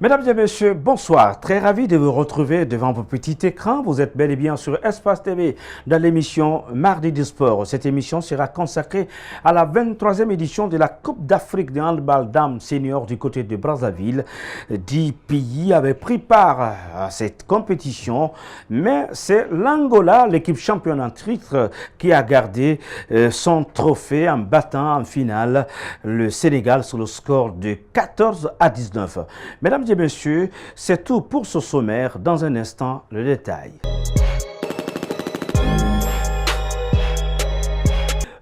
Mesdames et messieurs, bonsoir. Très ravi de vous retrouver devant vos petits écrans. Vous êtes bel et bien sur Espace TV dans l'émission Mardi du Sport. Cette émission sera consacrée à la 23e édition de la Coupe d'Afrique de handball dames seniors du côté de Brazzaville. 10 pays avaient pris part à cette compétition, mais c'est l'Angola, l'équipe championne en titre, qui a gardé son trophée en battant en finale le Sénégal sur le score de 14-19. Mesdames et messieurs, c'est tout pour ce sommaire. Dans un instant, le détail.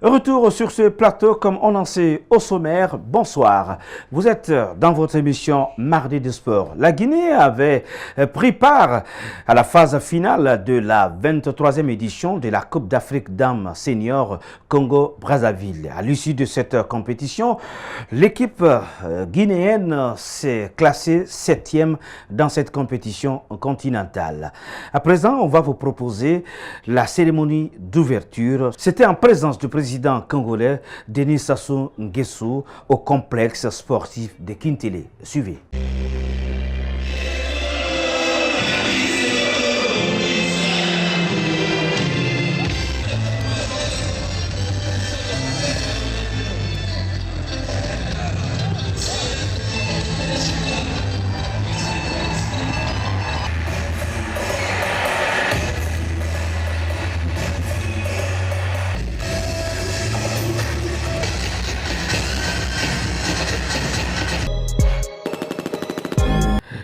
Retour sur ce plateau comme on en sait au sommaire. Bonsoir. Vous êtes dans votre émission Mardi du Sport. La Guinée avait pris part à la phase finale de la 23e édition de la Coupe d'Afrique dames seniors Congo-Brazzaville. À l'issue de cette compétition, l'équipe guinéenne s'est classée 7e dans cette compétition continentale. À présent, on va vous proposer la cérémonie d'ouverture. C'était en présence du président congolais Denis Sassou Nguesso au complexe sportif de Kintele. Suivez.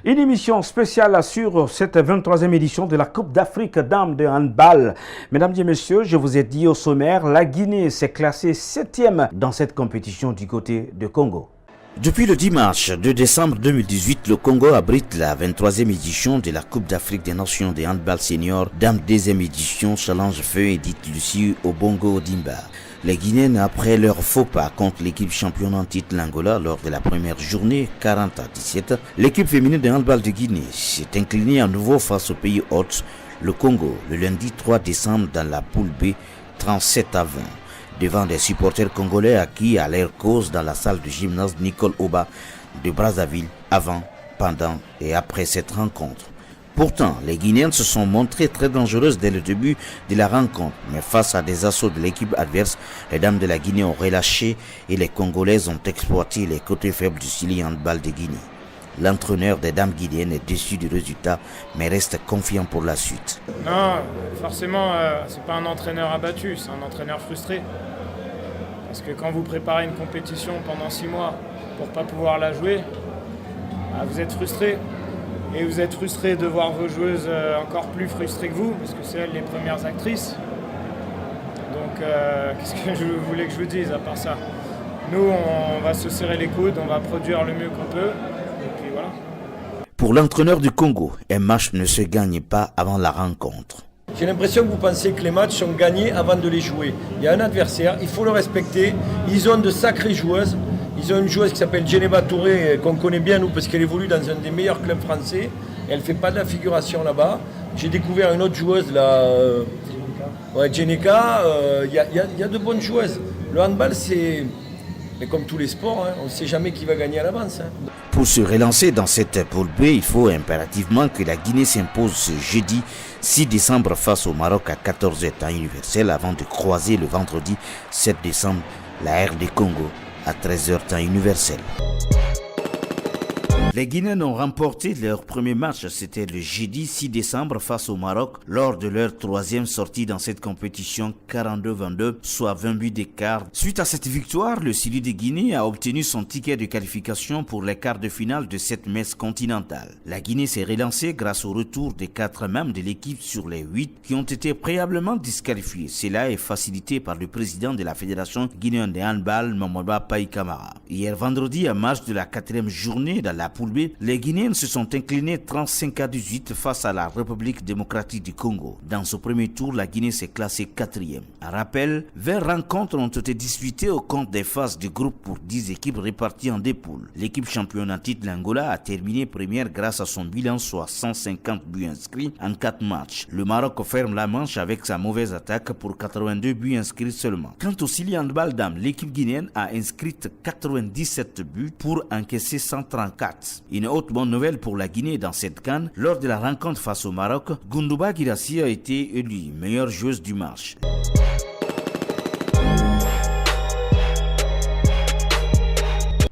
Une émission spéciale sur cette 23e édition de la Coupe d'Afrique dames de handball. Mesdames et messieurs, je vous ai dit au sommaire, la Guinée s'est classée 7e dans cette compétition du côté de Congo. Depuis le dimanche 2 décembre 2018, le Congo abrite la 23e édition de la Coupe d'Afrique des Nations de handball senior, dames 2e édition, Challenge Feu Edith Lucie Obongo Odimba. Les Guinéens, après leur faux pas contre l'équipe championne en titre l'Angola lors de la première journée 40-17, l'équipe féminine de handball de Guinée s'est inclinée à nouveau face au pays hôte, le Congo, le lundi 3 décembre dans la poule B 37-20, devant des supporters congolais acquis à leur cause dans la salle de gymnase Nicole Oba de Brazzaville avant, pendant et après cette rencontre. Pourtant, les Guinéennes se sont montrées très dangereuses dès le début de la rencontre, mais face à des assauts de l'équipe adverse, les dames de la Guinée ont relâché et les Congolaises ont exploité les côtés faibles du Sili handball de Guinée. L'entraîneur des dames guinéennes est déçu du résultat, mais reste confiant pour la suite. Non, forcément, c'est pas un entraîneur abattu, c'est un entraîneur frustré. Parce que quand vous préparez une compétition pendant 6 mois pour pas pouvoir la jouer, vous êtes frustré. Et vous êtes frustré de voir vos joueuses encore plus frustrées que vous, parce que c'est elles les premières actrices. Donc, qu'est-ce que je voulais que je vous dise à part ça? Nous, on va se serrer les coudes, on va produire le mieux qu'on peut, et puis voilà. Pour l'entraîneur du Congo, un match ne se gagne pas avant la rencontre. J'ai l'impression que vous pensez que les matchs sont gagnés avant de les jouer. Il y a un adversaire, il faut le respecter. Ils ont de sacrées joueuses. Ils ont une joueuse qui s'appelle Djeneba Touré, qu'on connaît bien nous, parce qu'elle évolue dans un des meilleurs clubs français. Elle ne fait pas de la figuration là-bas. J'ai découvert une autre joueuse, là, Djeneka. Il y a de bonnes joueuses. Le handball, c'est... Mais comme tous les sports, on ne sait jamais qui va gagner à l'avance. Pour se relancer dans cette poule B, il faut impérativement que la Guinée s'impose ce jeudi 6 décembre face au Maroc à 14h temps universel avant de croiser le vendredi 7 décembre la RD Congo à 13h temps universel. Les Guinéens ont remporté leur premier match, c'était le jeudi 6 décembre face au Maroc lors de leur 3e sortie dans cette compétition 42-22, soit 20 buts d'écart. Suite à cette victoire, le Sili de Guinée a obtenu son ticket de qualification pour les quarts de finale de cette messe continentale. La Guinée s'est relancée grâce au retour des 4 membres de l'équipe sur les 8 qui ont été préalablement disqualifiés. Cela est facilité par le président de la Fédération guinéenne de handball, Mamadou Paye Camara. Hier vendredi, à marge de la 4e journée dans la poule B, les Guinéens se sont inclinés 35-18 face à la République démocratique du Congo. Dans ce premier tour, la Guinée s'est classée 4e. À rappel, 20 rencontres ont été disputées au compte des phases du groupe pour 10 équipes réparties en 2 poules. L'équipe championne en titre l'Angola a terminé première grâce à son bilan, soit 150 buts inscrits en 4 matchs. Le Maroc ferme la manche avec sa mauvaise attaque pour 82 buts inscrits seulement. Quant au Sili handball dames, l'équipe guinéenne a inscrit 97 buts pour encaisser 134. place. Une autre bonne nouvelle pour la Guinée dans cette CAN, lors de la rencontre face au Maroc, Goundouba Guirassy a été élue meilleure joueuse du match.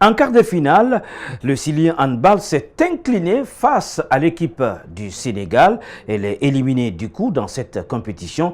En quart de finale, le Silien handball s'est incliné face à l'équipe du Sénégal. Elle est éliminée du coup dans cette compétition.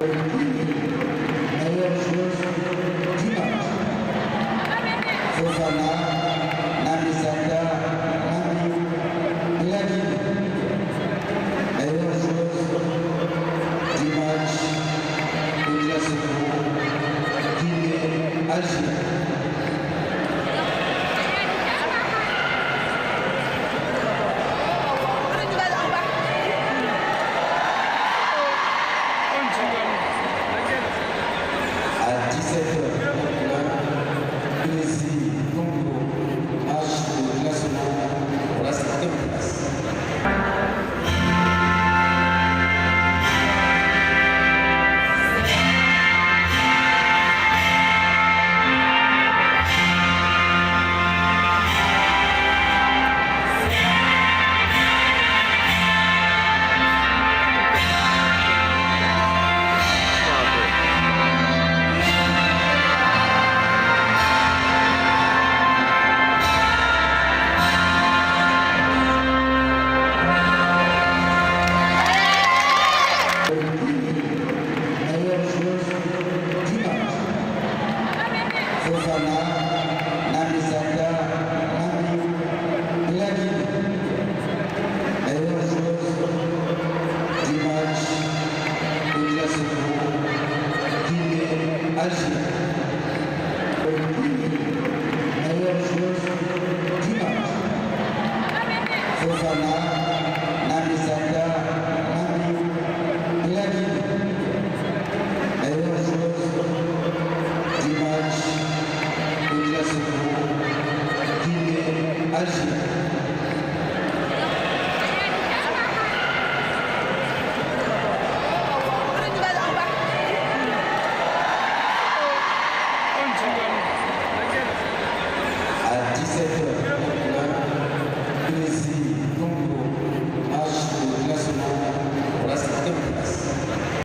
Algérie.